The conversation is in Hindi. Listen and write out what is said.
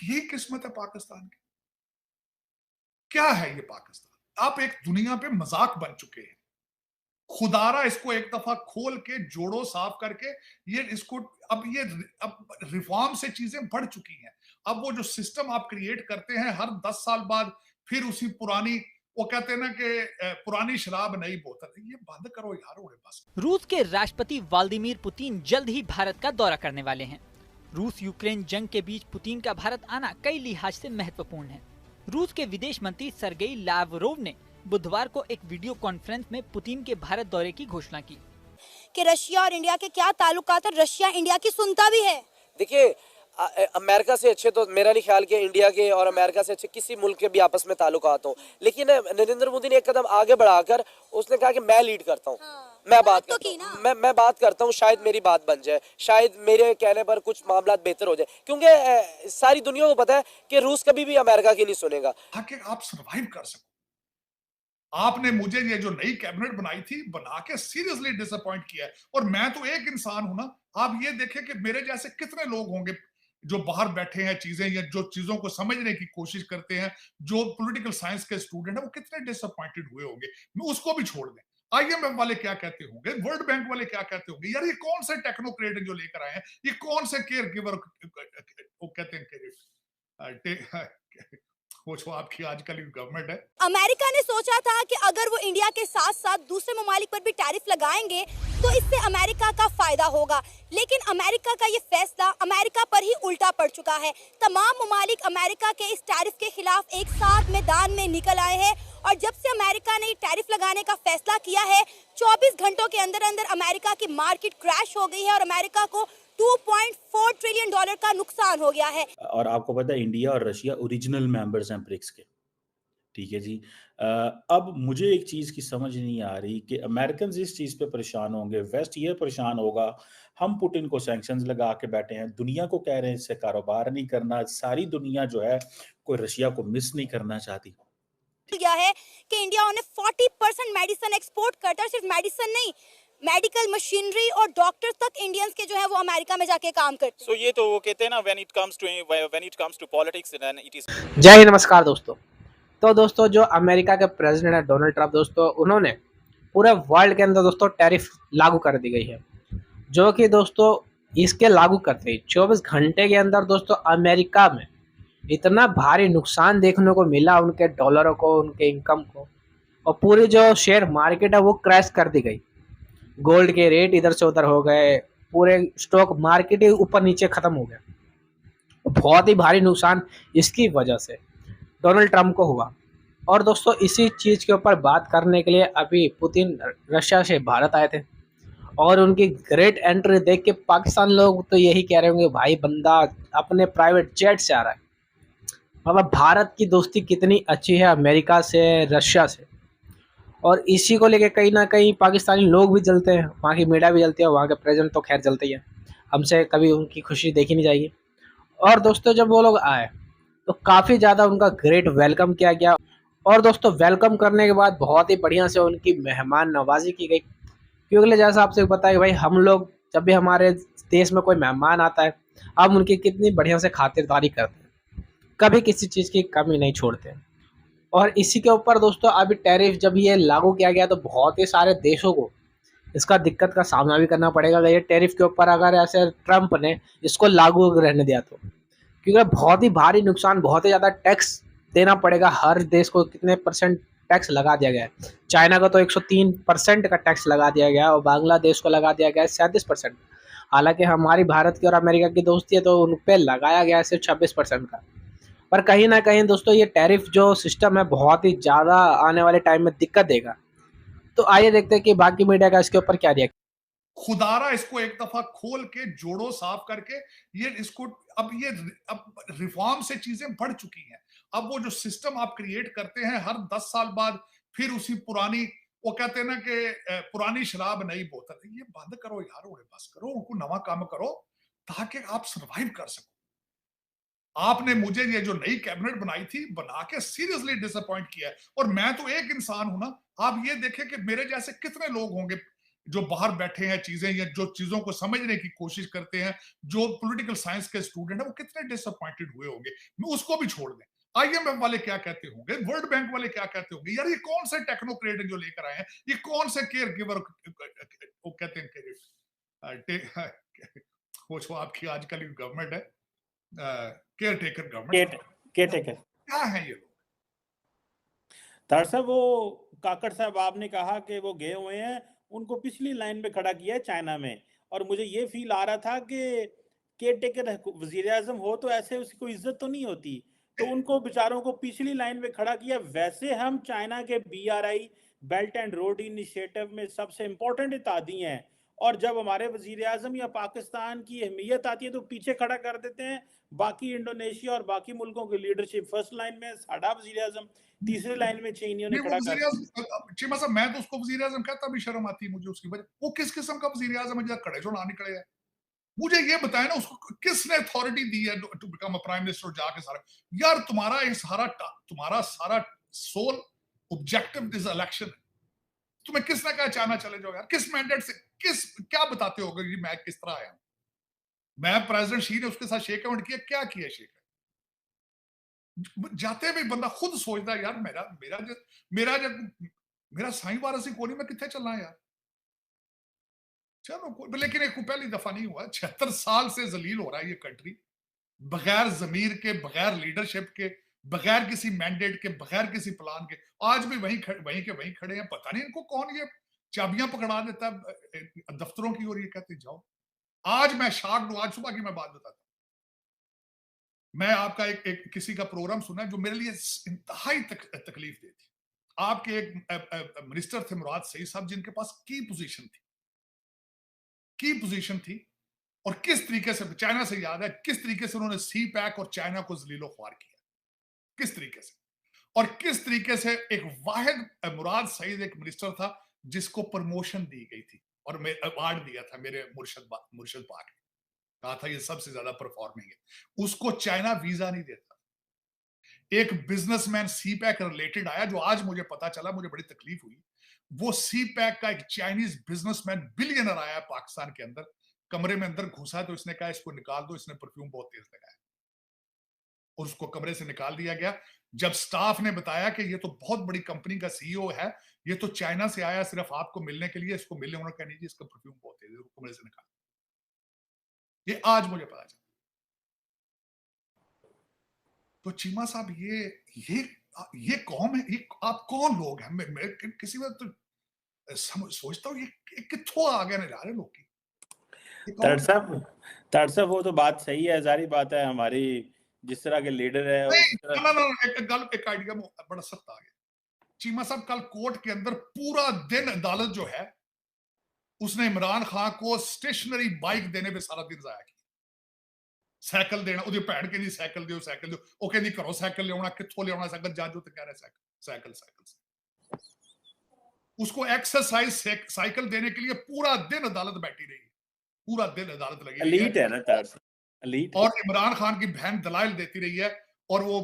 ये किस्मत है पाकिस्तान की। क्या है ये पाकिस्तान? आप एक दुनिया पे मजाक बन चुके हैं। खुदारा इसको एक दफा खोल के जोड़ो, साफ करके ये इसको अब रिफॉर्म से चीजें बढ़ चुकी हैं। अब वो जो सिस्टम आप क्रिएट करते हैं हर 10 साल बाद, फिर उसी पुरानी, वो कहते हैं ना कि पुरानी शराब नई बोतल, ये बंद करो यार, उन्हें बस। रूस के राष्ट्रपति व्लादिमीर पुतिन जल्द ही भारत का दौरा करने वाले हैं। रूस यूक्रेन जंग के बीच पुतिन का भारत आना कई लिहाज से महत्वपूर्ण है। रूस के विदेश मंत्री सरगेई लावरोव ने बुधवार को एक वीडियो कॉन्फ्रेंस में पुतिन के भारत दौरे की घोषणा की कि रशिया और इंडिया के क्या ताल्लुकात है, रशिया इंडिया की सुनता भी है। देखिए, अमेरिका से अच्छे तो मेरा नहीं ख्याल कि इंडिया के और अमेरिका से अच्छे किसी मुल्क के भी आपस में ताल्लुकात हों, लेकिन नरेंद्र मोदी ने एक कदम आगे बढ़ाकर उसने कहा कि मैं लीड करता हूँ। हाँ, मैं बात तो करता हूँ, मैं बात करता हूँ, शायद मेरी बात बन जाए, शायद मेरे कहने पर कुछ मामला बेहतर हो जाए, क्योंकि सारी दुनिया को पता है कि रूस कभी भी अमेरिका की नहीं सुनेगा। ताकि आप सरवाइव कर सको। आपने मुझे ये जो नई कैबिनेट बनाई थी, बना के सीरियसली डिसअपॉइंट किया है। और मैं तो एक इंसान हूं ना, आप ये देखें कि मेरे जैसे कितने लोग होंगे जो बाहर बैठे हैं, चीजें या जो चीजों को समझने की कोशिश करते हैं, जो पॉलिटिकल साइंस के स्टूडेंट है, वो कितने डिसअपॉइंटेड हुए होंगे। मैं उसको भी छोड़ दें, आईएमएफ वाले क्या कहते होंगे, वर्ल्ड बैंक वाले क्या कहते होंगे, यार ये कौन से टेक्नोक्रेट जो लेकर आए हैं, ये कौन से केयर गिवर, वो कहते हैं वो जो आपकी आजकल की गवर्नमेंट है। अमेरिका ने सोचा था कि अगर वो इंडिया के साथ साथ दूसरे ममालिक पर भी टैरिफ लगाएंगे तो इससे अमेरिका का फायदा होगा, लेकिन अमेरिका का ये फैसला अमेरिका पर ही उल्टा पड़ चुका है। तमाम ममालिक अमेरिका के इस टैरिफ के खिलाफ एक साथ मैदान में निकल आए हैं और जब से अमेरिका ने टैरिफ लगाने का फैसला किया है, 24 घंटों के अंदर अंदर अमेरिका की मार्केट क्रैश हो गई है और अमेरिका को $2.4 ट्रिलियन का नुकसान हो गया है। और आपको पता है इंडिया और रशिया ओरिजिनल मेंबर्स हैं ब्रिक्स के, ठीक है जी। अब मुझे एक चीज़ की समझ नहीं आ रही कि अमेरिकन इस चीज़ पे परेशान होंगे, वेस्ट ये परेशान होगा, हम पुतिन को सैंक्शंस लगा के बैठे हैं, दुनिया को कह रहे हैं इससे कारोबार नहीं करना, सारी दुनिया जो है कोई रशिया को मिस नहीं करना चाहती। गया है कि इंडिया उन्हें 40% मेडिसिन एक्सपोर्ट करता है, सिर्फ मेडिसिन नहीं, मेडिकल मशीनरी और डॉक्टर तक इंडियंस के जो है वो अमेरिका में जाके काम करते हैं। So ये तो वो कहते हैं ना, when it comes to politics then it is। जय हिंद, नमस्कार दोस्तों। तो दोस्तों, जो अमेरिका के प्रेसिडेंट है डोनाल्ड ट्रंप दोस्तों, उन्होंने पूरे वर्ल्ड के अंदर दोस्तों टैरिफ लागू कर दी गई है, जो कि दोस्तों इसके लागू करते ही 24 घंटे के अंदर दोस्तों अमेरिका में इतना भारी नुकसान देखने को मिला, उनके डॉलरों को, उनके इनकम को, और पूरी जो शेयर मार्केट है वो क्रैश कर दी गई। गोल्ड के रेट इधर से उधर हो गए, पूरे स्टॉक मार्केट ही ऊपर नीचे खत्म हो गया। बहुत ही भारी नुकसान इसकी वजह से डोनाल्ड ट्रंप को हुआ। और दोस्तों इसी चीज़ के ऊपर बात करने के लिए अभी पुतिन रशिया से भारत आए थे और उनकी ग्रेट एंट्री देख के पाकिस्तान लोग तो यही कह रहे होंगे, भाई बंदा अपने प्राइवेट जेट से आ रहा है। मतलब भारत की दोस्ती कितनी अच्छी है अमेरिका से, रशिया से, और इसी को लेके कहीं ना कहीं पाकिस्तानी लोग भी जलते हैं, वहाँ की मीडिया भी जलती है, वहाँ के प्रेसिडेंट तो खैर जलते ही है, हमसे कभी उनकी खुशी देखी नहीं जाएगी। और दोस्तों जब वो लोग आए तो काफ़ी ज़्यादा उनका ग्रेट वेलकम किया गया, और दोस्तों वेलकम करने के बाद बहुत ही बढ़िया से उनकी मेहमान नवाजी की गई। क्योंकि जैसा आपसे पता है कि भाई हम लोग जब भी हमारे देश में कोई मेहमान आता है, हम उनकी कितनी बढ़िया से खातिरदारी करते हैं, कभी किसी चीज़ की कमी नहीं छोड़ते। और इसी के ऊपर दोस्तों अभी टैरिफ जब ये लागू किया गया तो बहुत ही सारे देशों को इसका दिक्कत का सामना भी करना पड़ेगा। ये टैरिफ के ऊपर अगर ऐसे ट्रंप ने इसको लागू रहने दिया तो, क्योंकि बहुत ही भारी नुकसान, बहुत ही ज़्यादा टैक्स देना पड़ेगा हर देश को। कितने परसेंट टैक्स लगा दिया गया है? चाइना का तो 103% का टैक्स लगा दिया गया है और बांग्लादेश को लगा दिया गया है 37%। हालांकि हमारी भारत की और अमेरिका की दोस्ती है तो उन पर लगाया गया है सिर्फ 26% का। पर कहीं ना कहीं दोस्तों ये टैरिफ जो सिस्टम है बहुत ही ज़्यादा आने वाले टाइम में दिक्कत देगा। तो आइए देखते हैं कि बाकी मीडिया का इसके ऊपर क्या रिएक्शन। खुदारा इसको एक दफा खोल के जोड़ो, साफ करके ये इसको अब रिफॉर्म से चीजें बढ़ चुकी हैं। अब वो जो सिस्टम आप क्रिएट करते हैं हर 10 साल बाद, फिर उसी पुरानी, वो कहते हैं ना कि पुरानी शराब नई बोतल, ये बंद करो यार, उन्हें बस करो, उनको नवा काम करो ताकि आप सरवाइव कर सको। आपने मुझे ये जो नई कैबिनेट बनाई थी, बना के सीरियसली डिसअपॉइंट किया है। और मैं तो एक इंसान हूं ना, आप ये देखें कि मेरे जैसे कितने लोग होंगे जो बाहर बैठे हैं चीजें या जो चीजों को समझने की कोशिश करते हैं, जो पॉलिटिकल साइंस के स्टूडेंट है, वो कितने डिसअपॉइंटेड हुए होंगे। मैं उसको भी छोड़ दें, IMF वाले क्या कहते होंगे, वर्ल्ड बैंक वाले क्या कहते होंगे, यार ये कौन से टेक्नोक्रेट जो लेकर आए हैं, ये कौन से केयर गिवर, वो कहते हैं वो जो आपकी आजकल की गवर्नमेंट है, care taker government, care taker क्या है ये लोग। तार साहब, वो काकड़ साहब आपने कहा कि वो गए हुए हैं, उनको पिछली लाइन में खड़ा किया है चाइना में, और मुझे ये फील आ रहा था कि केयर टेकर वजीर आजम हो तो ऐसे उसकी कोई इज्जत तो नहीं होती, तो उनको बेचारों को पिछली लाइन में खड़ा किया। वैसे हम चाइना के BRI belt and road initiative में सबसे इम्पोर्टेंट इत्यादी हैं, और जब हमारे वजीर आजम या पाकिस्तान की अहमियत आती है तो पीछे खड़ा कर देते हैं। बाकी इंडोनेशिया और बाकी मुल्कों की लीडरशिप फर्स्ट लाइन में, साडा वजीर आजम तीसरी लाइन में चीनियों ने खड़ा कर। चीमा साहब, मैं तो उसको वजीर आजम कहता भी शर्म आती है मुझे उसकी वजह। वो किस किस्म का वजीर आजम है खड़े जो ना निकले है? मुझे ये बताया ना, उसको किसने अथॉरिटी दी है to become a prime minister? जाके सारा, यार तुम्हारा सारा सोल ऑब्जेक्टिव इज इलेक्शन। तुम्हें किसने कहा चाइना चले जाओ? यार किस मैंडेट से, क्या बताते हो कि मैं किस तरह आया हूं? मैं प्रेसिडेंट शी ने उसके साथ शेक हैंड किया, क्या किया शेक? जाते भी बंदा खुद सोचता है, यार मेरा साईं वारसी कोनी, मैं कितने चलना है यार? चलो, लेकिन एक पहली दफा नहीं हुआ, 76 साल से जलील हो रहा है ये कंट्री, बगैर जमीर के, बगैर लीडरशिप के, बगैर किसी मैंडेट के, बगैर किसी प्लान के। आज भी वहीं के वहीं खड़े हैं। पता नहीं इनको कौन ये चाबियां पकड़ा देता है दफ्तरों की, और ये कहते जाओ। आज मैं शॉक्ड हूं, आज सुबह की मैं बात बताता हूं। मैं आपका एक किसी का प्रोग्राम सुना जो मेरे लिए इंतहाई तकलीफ दे थी। आपके एक मिनिस्टर थे मुराद सईद साहब, जिनके पास की पोजीशन थी, और किस तरीके से चाइना से, याद है किस तरीके से उन्होंने CPEC और चाइना को जलीलो ख्वार किया, किस तरीके से, और किस तरीके से एक वाहिद मुराद सईद एक मिनिस्टर था जिसको प्रमोशन दी गई थी और अवार्ड दिया था मेरे मुर्शद पाक ने, कहा था ये सबसे ज्यादा परफॉर्मिंग है, उसको चाइना वीजा नहीं देता। एक बिजनेसमैन CPEC रिलेटेड आया, जो आज मुझे पता चला, मुझे बड़ी तकलीफ हुई। वो CPEC का एक चाइनीज बिजनेसमैन बिलियनर आया पाकिस्तान के अंदर, कमरे में अंदर घुसा तो इसने कहा इसको निकाल दो, इसने परफ्यूम बहुत तेज लगाया, और उसको कमरे से निकाल दिया गया। जब स्टाफ ने बताया कि ये तो बहुत बड़ी कंपनी का CEO है, ये तो चाइना से आया सिर्फ आपको मिलने के लिए, इसको मिलने, उन्होंने कहा नहीं जी इसका परफ्यूम बहुत तेज है, कमरे से निकाल। ये आज मुझे पता चला। तो चीमा साहब, ये कौन है? ये आप कौन लोग हैं? मैं किसी वक्त तो सोचता हूँ ये कित्थों आ गए जा रहे लोग की। तार साहब वो तो बात सही है, जारी बात है, हमारी जिस तरह के लीडर है एक आइडिया बड़ा सख्त आ गया। चीमा साहब, कल कोर्ट के अंदर पूरा दिन अदालत जो है, उसने इमरान खान को स्टेशनरी बाइक देने पे सारा दिन जाया किया। साइकिल देना, ਉਹਦੀ ਭੈਣ ਕਹਿੰਦੀ ਸਾਈਕਲ ਦਿਓ, ਉਹ ਕਹਿੰਦੀ ਘਰੋਂ ਸਾਈਕਲ ਲਿਆਉਣਾ, ਕਿੱਥੋਂ ਲਿਆਉਣਾ ਸਾਈਕਲ? ਜੱਜ ਉੱਤੇ ਕਹਿ ਰਿਹਾ साइकिल। उसको एक्सरसाइज साइकिल देने के लिए पूरा दिन अदालत बैठी रही, पूरा दिन अदालत लगी। एलीट है ना तार, एलीट। और इमरान खान की बहन दलाइल देती रही है, और वो